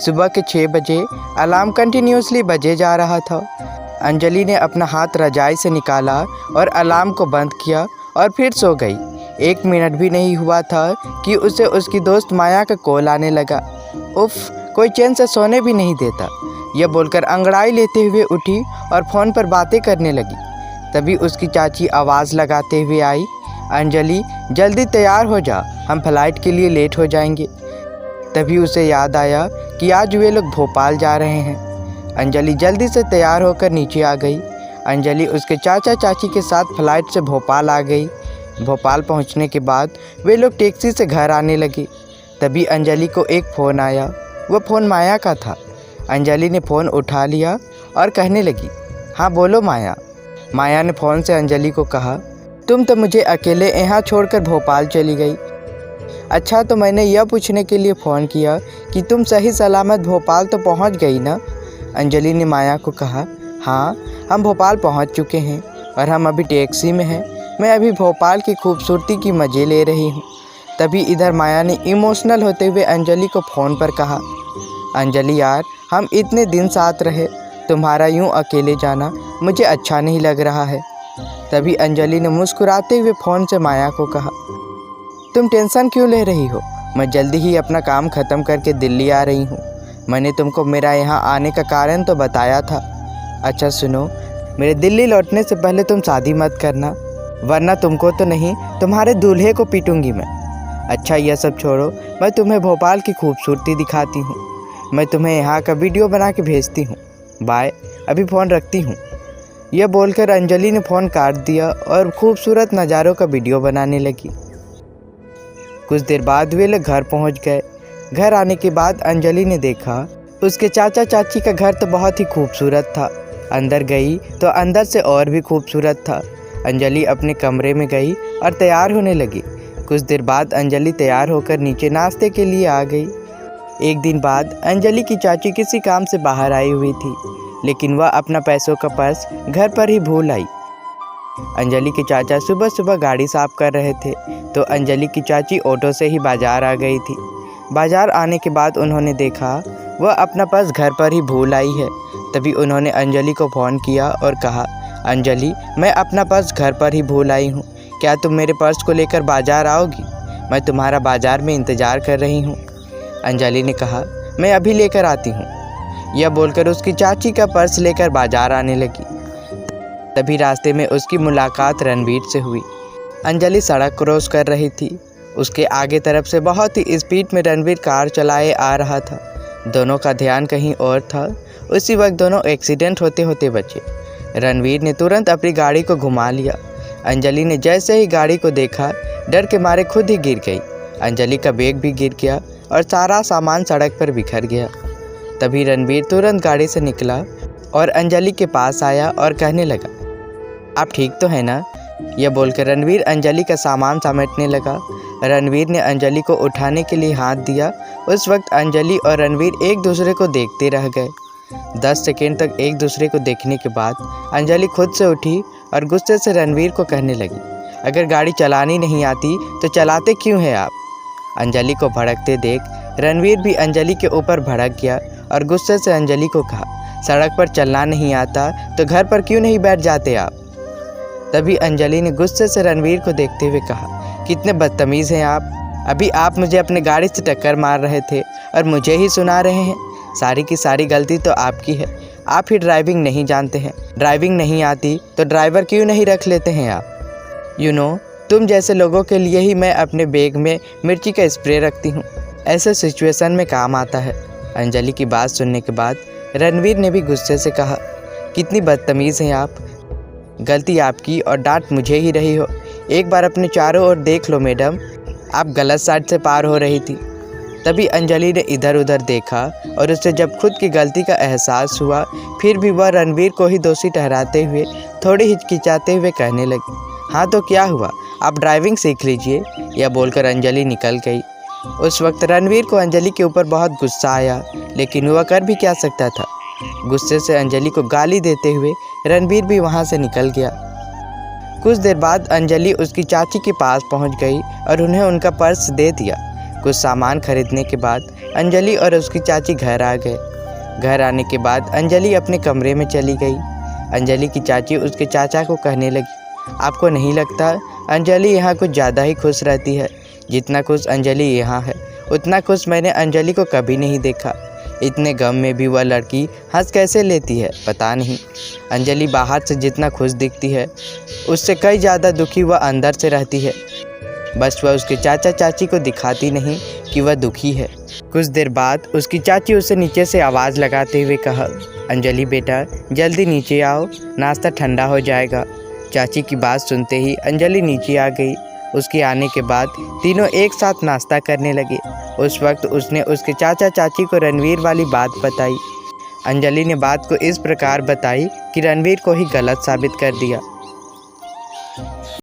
सुबह के 6 बजे अलार्म कंटिन्यूसली बजे जा रहा था। अंजलि ने अपना हाथ रजाई से निकाला और अलार्म को बंद किया और फिर सो गई। 1 मिनट भी नहीं हुआ था कि उसे उसकी दोस्त माया का कॉल आने लगा। उफ, कोई चैन से सोने भी नहीं देता, यह बोलकर अंगड़ाई लेते हुए उठी और फ़ोन पर बातें करने लगी। तभी उसकी चाची आवाज़ लगाते हुए आई, अंजलि जल्दी तैयार हो जा, हम फ्लाइट के लिए लेट हो जाएंगे। तभी उसे याद आया कि आज वे लोग भोपाल जा रहे हैं। अंजलि जल्दी से तैयार होकर नीचे आ गई। अंजलि उसके चाचा चाची के साथ फ्लाइट से भोपाल आ गई। भोपाल पहुंचने के बाद वे लोग टैक्सी से घर आने लगे। तभी अंजलि को एक फ़ोन आया। वह फ़ोन माया का था। अंजलि ने फ़ोन उठा लिया और कहने लगी, हाँ बोलो माया। माया ने फ़ोन से अंजलि को कहा, तुम तो मुझे अकेले यहाँ छोड़कर भोपाल चली गई। अच्छा, तो मैंने यह पूछने के लिए फ़ोन किया कि तुम सही सलामत भोपाल तो पहुँच गई ना। अंजलि ने माया को कहा, हाँ हम भोपाल पहुँच चुके हैं और हम अभी टैक्सी में हैं। मैं अभी भोपाल की खूबसूरती की मज़े ले रही हूँ। तभी इधर माया ने इमोशनल होते हुए अंजलि को फ़ोन पर कहा, अंजलि यार, हम इतने दिन साथ रहे, तुम्हारा यूं अकेले जाना मुझे अच्छा नहीं लग रहा है। तभी अंजलि ने मुस्कुराते हुए फ़ोन से माया को कहा, तुम टेंशन क्यों ले रही हो, मैं जल्दी ही अपना काम ख़त्म करके दिल्ली आ रही हूँ। मैंने तुमको मेरा यहाँ आने का कारण तो बताया था। अच्छा सुनो, मेरे दिल्ली लौटने से पहले तुम शादी मत करना, वरना तुमको तो नहीं तुम्हारे दूल्हे को पीटूंगी मैं। अच्छा यह सब छोड़ो, मैं तुम्हें भोपाल की खूबसूरती दिखाती हूँ। मैं तुम्हें यहाँ का वीडियो बना के भेजती हूँ। बाय, अभी फ़ोन रखती हूँ। यह बोलकर अंजलि ने फ़ोन काट दिया और खूबसूरत नज़ारों का वीडियो बनाने लगी। कुछ देर बाद वे लोग घर पहुँच गए। घर आने के बाद अंजलि ने देखा उसके चाचा चाची का घर तो बहुत ही खूबसूरत था। अंदर गई तो अंदर से और भी खूबसूरत था। अंजलि अपने कमरे में गई और तैयार होने लगी। कुछ देर बाद अंजलि तैयार होकर नीचे नाश्ते के लिए आ गई। एक दिन बाद अंजलि की चाची किसी काम से बाहर आई हुई थी, लेकिन वह अपना पैसों का पर्स घर पर ही भूल आई। अंजलि के चाचा सुबह सुबह गाड़ी साफ कर रहे थे तो अंजलि की चाची ऑटो से ही बाज़ार आ गई थी। बाज़ार आने के बाद उन्होंने देखा वह अपना पर्स घर पर ही भूल आई है। तभी उन्होंने अंजलि को फ़ोन किया और कहा, अंजलि मैं अपना पर्स घर पर ही भूल आई हूँ, क्या तुम मेरे पर्स को लेकर बाज़ार आओगी? मैं तुम्हारा बाज़ार में इंतज़ार कर रही हूँ। अंजलि ने कहा, मैं अभी लेकर आती हूँ। यह बोलकर उसकी चाची का पर्स लेकर बाज़ार आने लगी। तभी रास्ते में उसकी मुलाकात रणवीर से हुई। अंजलि सड़क क्रॉस कर रही थी। उसके आगे तरफ से बहुत ही स्पीड में रणवीर कार चलाए आ रहा था। दोनों का ध्यान कहीं और था। उसी वक्त दोनों एक्सीडेंट होते होते बचे। रणवीर ने तुरंत अपनी गाड़ी को घुमा लिया। अंजलि ने जैसे ही गाड़ी को देखा, डर के मारे खुद ही गिर गई। अंजलि का बैग भी गिर गया और सारा सामान सड़क पर बिखर गया। तभी रणवीर तुरंत गाड़ी से निकला और अंजलि के पास आया और कहने लगा, आप ठीक तो है ना? यह बोलकर रणवीर अंजलि का सामान समेटने लगा। रणवीर ने अंजलि को उठाने के लिए हाथ दिया। उस वक्त अंजलि और रणवीर एक दूसरे को देखते रह गए। 10 सेकेंड तक एक दूसरे को देखने के बाद अंजलि खुद से उठी और गुस्से से रणवीर को कहने लगी, अगर गाड़ी चलानी नहीं आती तो चलाते क्यों हैं आप? अंजलि को भड़कते देख रणवीर भी अंजलि के ऊपर भड़क गया और गुस्से से अंजलि को कहा, सड़क पर चलना नहीं आता तो घर पर क्यों नहीं बैठ जाते आप? तभी अंजलि ने गुस्से से रणवीर को देखते हुए कहा, कितने बदतमीज़ हैं आप। अभी आप मुझे अपने गाड़ी से टक्कर मार रहे थे और मुझे ही सुना रहे हैं। सारी की सारी गलती तो आपकी है। आप ही ड्राइविंग नहीं जानते हैं। ड्राइविंग नहीं आती तो ड्राइवर क्यों नहीं रख लेते हैं आप? यू नो, तुम जैसे लोगों के लिए ही मैं अपने बैग में मिर्ची का स्प्रे रखती हूँ। ऐसे सिचुएशन में काम आता है। अंजलि की बात सुनने के बाद रणवीर ने भी गुस्से से कहा, कितनी बदतमीज़ हैं आप। गलती आपकी और डांट मुझे ही रही हो। एक बार अपने चारों ओर देख लो मैडम, आप गलत साइड से पार हो रही थी। तभी अंजलि ने इधर उधर देखा और उसे जब खुद की गलती का एहसास हुआ, फिर भी वह रणवीर को ही दोषी ठहराते हुए थोड़ी हिचकिचाते हुए कहने लगी, हाँ तो क्या हुआ, आप ड्राइविंग सीख लीजिए। यह बोलकर अंजलि निकल गई। उस वक्त रणवीर को अंजलि के ऊपर बहुत गुस्सा आया, लेकिन वह कर भी क्या सकता था। गुस्से से अंजलि को गाली देते हुए रणवीर भी वहाँ से निकल गया। कुछ देर बाद अंजलि उसकी चाची के पास पहुँच गई और उन्हें उनका पर्स दे दिया। कुछ सामान खरीदने के बाद अंजलि और उसकी चाची घर आ गए। घर आने के बाद अंजलि अपने कमरे में चली गई। अंजलि की चाची उसके चाचा को कहने लगी, आपको नहीं लगता अंजलि यहाँ कुछ ज़्यादा ही खुश रहती है? जितना खुश अंजलि यहाँ है उतना खुश मैंने अंजलि को कभी नहीं देखा। इतने गम में भी वह लड़की हंस कैसे लेती है पता नहीं। अंजलि बाहर से जितना खुश दिखती है उससे कई ज़्यादा दुखी वह अंदर से रहती है। बस वह उसके चाचा चाची को दिखाती नहीं कि वह दुखी है। कुछ देर बाद उसकी चाची उसे नीचे से आवाज़ लगाते हुए कहा, अंजलि बेटा जल्दी नीचे आओ, नाश्ता ठंडा हो जाएगा। चाची की बात सुनते ही अंजलि नीचे आ गई। उसके आने के बाद तीनों एक साथ नाश्ता करने लगे। उस वक्त उसने उसके चाचा चाची को रणवीर वाली बात बताई। अंजलि ने बात को इस प्रकार बताई कि रणवीर को ही गलत साबित कर दिया।